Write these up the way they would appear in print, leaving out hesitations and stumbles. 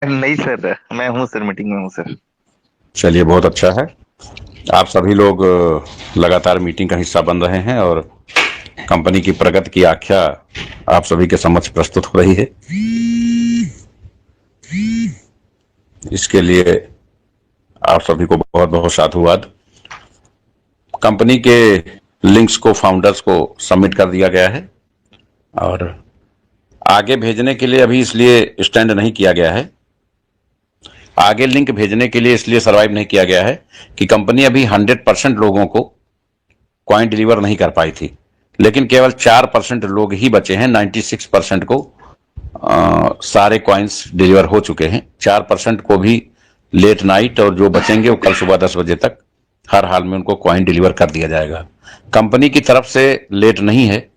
नहीं सर, मैं हूँ सर, मीटिंग में हूँ सर। चलिए, बहुत अच्छा है। आप सभी लोग लगातार मीटिंग का हिस्सा बन रहे हैं और कंपनी की प्रगति की आख्या आप सभी के समक्ष प्रस्तुत हो रही है। इसके लिए आप सभी को बहुत बहुत साधुवाद। कंपनी के लिंक्स को फाउंडर्स को सबमिट कर दिया गया है और आगे भेजने के लिए अभी इसलिए स्टैंड नहीं किया गया है, आगे लिंक भेजने के लिए इसलिए सर्वाइव नहीं किया गया है कि कंपनी अभी 100% लोगों को कॉइन डिलीवर नहीं कर पाई थी, लेकिन केवल 4% लोग ही बचे हैं। 96% को सारे कॉइन्स डिलीवर हो चुके हैं। 4% को भी लेट नाइट, और जो बचेंगे वो कल सुबह 10 बजे तक हर हाल में उनको कॉइन डिलीवर कर दिया जाएगा। कंपनी की तरफ से लेट नहीं है,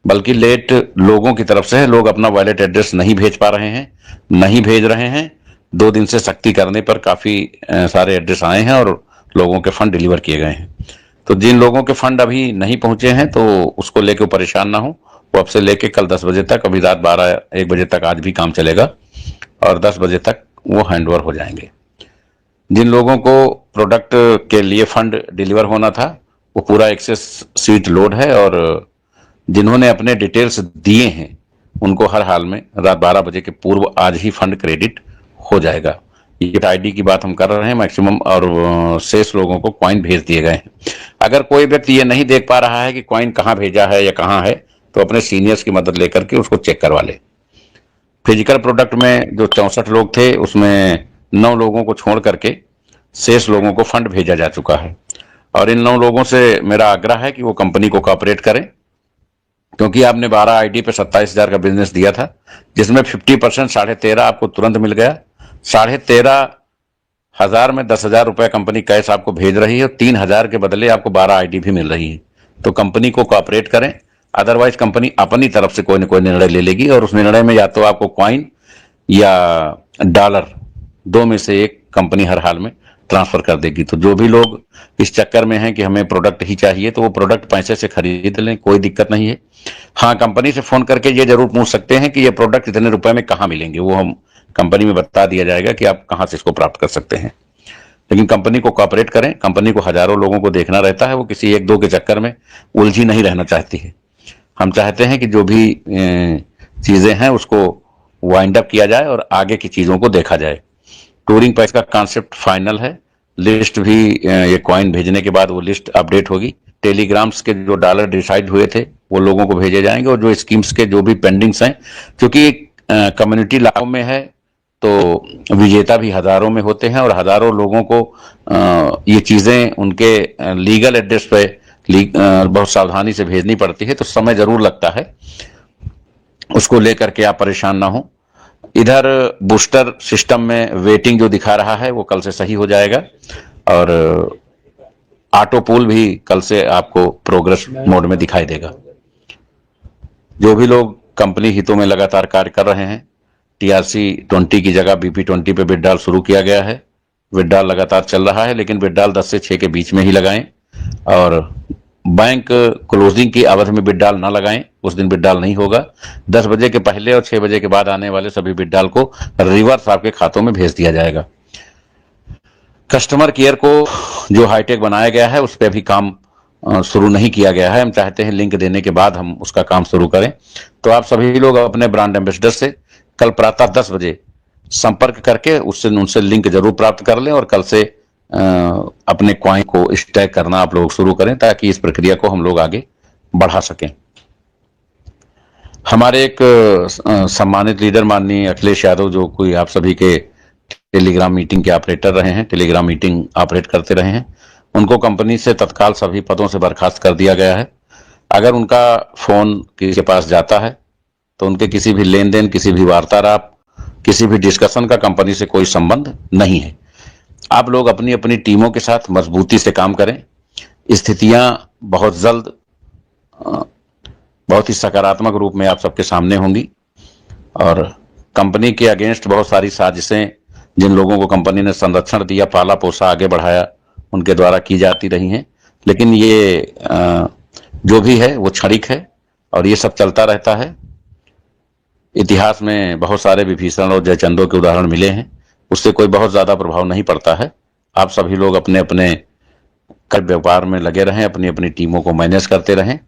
बल्कि लेट लोगों की तरफ से है। लोग अपना वॉलेट एड्रेस नहीं भेज पा रहे हैं, नहीं भेज रहे हैं। 2 दिन से सख्ती करने पर काफी सारे एड्रेस आए हैं और लोगों के फंड डिलीवर किए गए हैं। तो जिन लोगों के फंड अभी नहीं पहुंचे हैं तो उसको लेके परेशान ना हो। वो अब से लेके कल 10 बजे तक, अभी रात 12-1 बजे तक आज भी काम चलेगा और 10 बजे तक वो हैंडओवर हो जाएंगे। जिन लोगों को प्रोडक्ट के लिए फंड डिलीवर होना था वो पूरा एक्सेस सीट लोड है, और जिन्होंने अपने डिटेल्स दिए हैं उनको हर हाल में रात 12 बजे के पूर्व आज ही फंड क्रेडिट हो जाएगा। ये आईडी की बात हम कर रहे हैं मैक्सिमम, और शेष लोगों को कॉइन भेज दिए गए हैं। अगर कोई व्यक्ति ये नहीं देख पा रहा है कि कॉइन कहाँ भेजा है या कहाँ है, तो अपने सीनियर्स की मदद लेकर के उसको चेक करवा ले। फिजिकल प्रोडक्ट में जो 64 लोग थे उसमें 9 लोगों को छोड़ करके शेष लोगों को फंड भेजा जा चुका है, और इन 9 लोगों से मेरा आग्रह है कि वो कंपनी को कॉपरेट करें, क्योंकि आपने 12 आईडी पे 27,000 का बिजनेस दिया था, जिसमें 50% 13.5 आपको तुरंत मिल गया। 13,500 में 10,000 रुपए कंपनी कैश आपको भेज रही है और 3,000 के बदले आपको 12 आईडी भी मिल रही है। तो कंपनी को कॉपरेट करें, अदरवाइज कंपनी अपनी तरफ से कोई ना कोई निर्णय ले लेगी, और उस निर्णय में या तो आपको कॉइन या डॉलर, दो में से एक कंपनी हर हाल में ट्रांसफर कर देगी। तो जो भी लोग इस चक्कर में हैं कि हमें प्रोडक्ट ही चाहिए, तो वो प्रोडक्ट पैसे से खरीद लें, कोई दिक्कत नहीं है। हाँ, कंपनी से फोन करके ये जरूर पूछ सकते हैं कि ये प्रोडक्ट इतने रुपए में कहाँ मिलेंगे, वो हम कंपनी में बता दिया जाएगा कि आप कहाँ से इसको प्राप्त कर सकते हैं। लेकिन कंपनी को कॉपरेट करें। कंपनी को हजारों लोगों को देखना रहता है, वो किसी एक दो के चक्कर में उलझी नहीं रहना चाहती है। हम चाहते हैं कि जो भी चीजें हैं उसको वाइंड अप किया जाए और आगे की चीजों को देखा जाए। टूरिंग पैस का कॉन्सेप्ट फाइनल है। लिस्ट भी ये कॉइन भेजने के बाद वो लिस्ट अपडेट होगी। टेलीग्राम्स के जो डॉलर डिसाइड हुए थे वो लोगों को भेजे जाएंगे, और जो स्कीम्स के जो भी पेंडिंग्स हैं, क्योंकि कम्युनिटी लाखों में है तो विजेता भी हजारों में होते हैं, और हजारों लोगों को ये चीजें उनके लीगल एड्रेस पे बहुत सावधानी से भेजनी पड़ती है, तो समय जरूर लगता है। उसको लेकर के आप परेशान ना हो। इधर बूस्टर सिस्टम में वेटिंग जो दिखा रहा है वो कल से सही हो जाएगा, और ऑटो पूल भी कल से आपको प्रोग्रेस मोड में दिखाई देगा। जो भी लोग कंपनी हितों में लगातार कार्य कर रहे हैं, टीआरसी 20 की जगह बीपी 20 पे विड्रॉल शुरू किया गया है। विड्रॉल लगातार चल रहा है, लेकिन विड्रॉल 10 से 6 के बीच में ही लगाएं, और बैंक क्लोजिंग की अवधि में विड्रॉल ना लगाएं, उस दिन विड्रॉल नहीं होगा। 10 बजे के पहले और 6 बजे के बाद आने वाले सभी विड्रॉल को रिवर्स आपके खातों में भेज दिया जाएगा। कस्टमर केयर को जो हाईटेक बनाया गया है उस पर अभी काम शुरू नहीं किया गया है। हम चाहते हैं लिंक देने के बाद हम उसका काम शुरू करें। तो आप सभी लोग अपने ब्रांड एम्बेसडर से कल प्रातः 10 बजे संपर्क करके उससे उनसे लिंक जरूर प्राप्त कर लें, और कल से अपने क्वाइन को स्टैक करना आप लोग शुरू करें, ताकि इस प्रक्रिया को हम लोग आगे बढ़ा सकें। हमारे एक सम्मानित लीडर माननीय अखिलेश यादव, जो कोई आप सभी के टेलीग्राम मीटिंग के ऑपरेटर रहे हैं, टेलीग्राम मीटिंग ऑपरेट करते रहे हैं, उनको कंपनी से तत्काल सभी पदों से बर्खास्त कर दिया गया है। अगर उनका फोन किसी के पास जाता है तो उनके किसी भी लेन देन, किसी भी वार्तालाप, किसी भी डिस्कशन का कंपनी से कोई संबंध नहीं है। आप लोग अपनी अपनी टीमों के साथ मजबूती से काम करें। स्थितियां बहुत जल्द बहुत ही सकारात्मक रूप में आप सबके सामने होंगी, और कंपनी के अगेंस्ट बहुत सारी साजिशें जिन लोगों को कंपनी ने संरक्षण दिया, पाला पोसा, आगे बढ़ाया, उनके द्वारा की जाती रही हैं। लेकिन ये जो भी है वो क्षणिक है और ये सब चलता रहता है। इतिहास में बहुत सारे विभीषण और जयचंदों के उदाहरण मिले हैं, उससे कोई बहुत ज्यादा प्रभाव नहीं पड़ता है। आप सभी लोग अपने अपने कर व्यापार में लगे रहें, अपनी अपनी टीमों को मैनेज करते रहें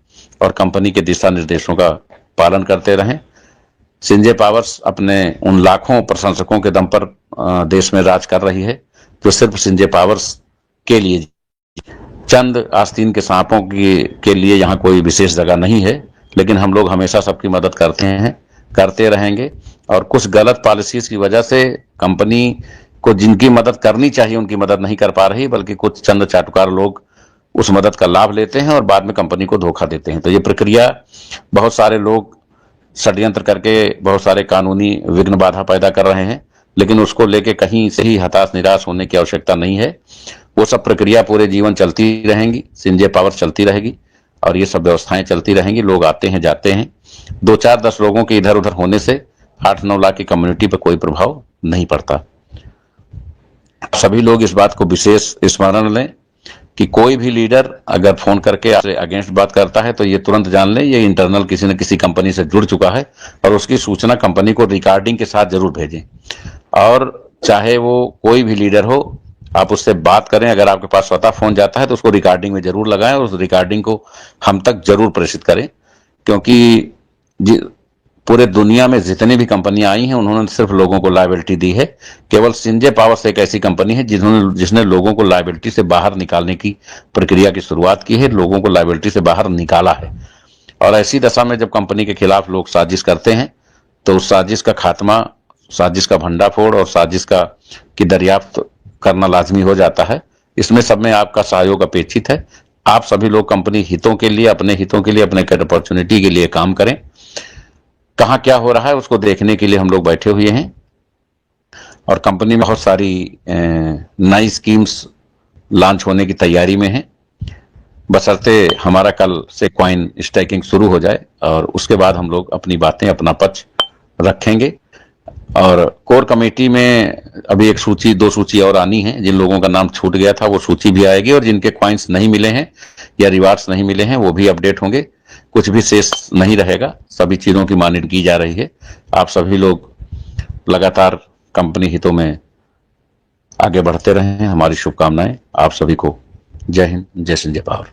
और कंपनी के दिशा निर्देशों का पालन करते रहें। संजय पावर्स अपने उन लाखों प्रशंसकों के दम पर देश में राज कर रही है जो सिर्फ संजय पावर्स के लिए, चंद आस्तीन के सांपों के लिए यहाँ कोई विशेष जगह नहीं है। लेकिन हम लोग हमेशा सबकी मदद करते हैं, करते रहेंगे। और कुछ गलत पॉलिसीज की वजह से कंपनी को जिनकी मदद करनी चाहिए उनकी मदद नहीं कर पा रही, बल्कि कुछ चंद चाटुकार लोग उस मदद का लाभ लेते हैं और बाद में कंपनी को धोखा देते हैं। तो ये प्रक्रिया बहुत सारे लोग षड्यंत्र करके बहुत सारे कानूनी विघ्न बाधा पैदा कर रहे हैं, लेकिन उसको लेके कहीं से ही हताश निराश होने की आवश्यकता नहीं है। वो सब प्रक्रिया पूरे जीवन चलती रहेंगी, संजय पावर चलती रहेगी और ये सब व्यवस्थाएं चलती रहेंगी। लोग आते हैं जाते हैं, 2-4-10 लोगों के इधर उधर होने से 8-9 लाख की कम्युनिटी पर कोई प्रभाव नहीं पड़ता। सभी लोग इस बात को विशेष स्मरण लें कि कोई भी लीडर अगर फोन करके आपसे अगेंस्ट बात करता है तो ये तुरंत जान लें ये इंटरनल किसी न किसी कंपनी से जुड़ चुका है और उसकी सूचना कंपनी को रिकॉर्डिंग के साथ जरूर भेजें। और चाहे वो कोई भी लीडर हो, आप उससे बात करें। अगर आपके पास स्वतः फोन जाता है तो उसको रिकॉर्डिंग में जरूर लगाएं और उस रिकॉर्डिंग को हम तक जरूर प्रेषित करें, क्योंकि पूरे दुनिया में जितनी भी कंपनियां आई हैं उन्होंने सिर्फ लोगों को लायबिलिटी दी है। केवल संजय पावर्स एक ऐसी कंपनी है जिसने लोगों को लायबिलिटी से बाहर निकालने की प्रक्रिया की शुरुआत की है, लोगों को लायबिलिटी से बाहर निकाला है। और ऐसी दशा में जब कंपनी के खिलाफ लोग साजिश करते हैं तो उस साजिश का खात्मा, साजिश का भंडाफोड़ और साजिश का की दरियाफ्त करना लाजमी हो जाता है। इसमें सब में आपका सहयोग अपेक्षित है। आप सभी लोग कंपनी हितों के लिए, अपने हितों के लिए, अपने अपॉर्चुनिटी के लिए काम करें। कहाँ क्या हो रहा है उसको देखने के लिए हम लोग बैठे हुए हैं और कंपनी में बहुत सारी नई स्कीम्स लॉन्च होने की तैयारी में है, बशर्ते हमारा कल से कॉइन स्टैकिंग शुरू हो जाए और उसके बाद हम लोग अपनी बातें, अपना पक्ष रखेंगे। और कोर कमेटी में अभी एक सूची, 2 सूची और आनी है। जिन लोगों का नाम छूट गया था वो सूची भी आएगी और जिनके कॉइन्स नहीं मिले हैं या रिवार्ड्स नहीं मिले हैं वो भी अपडेट होंगे। कुछ भी शेष नहीं रहेगा, सभी चीजों की मॉनिटरिंग की जा रही है। आप सभी लोग लगातार कंपनी हितों में आगे बढ़ते रहें, हमारी शुभकामनाएं। आप सभी को जय हिंद, जय संजय पावर।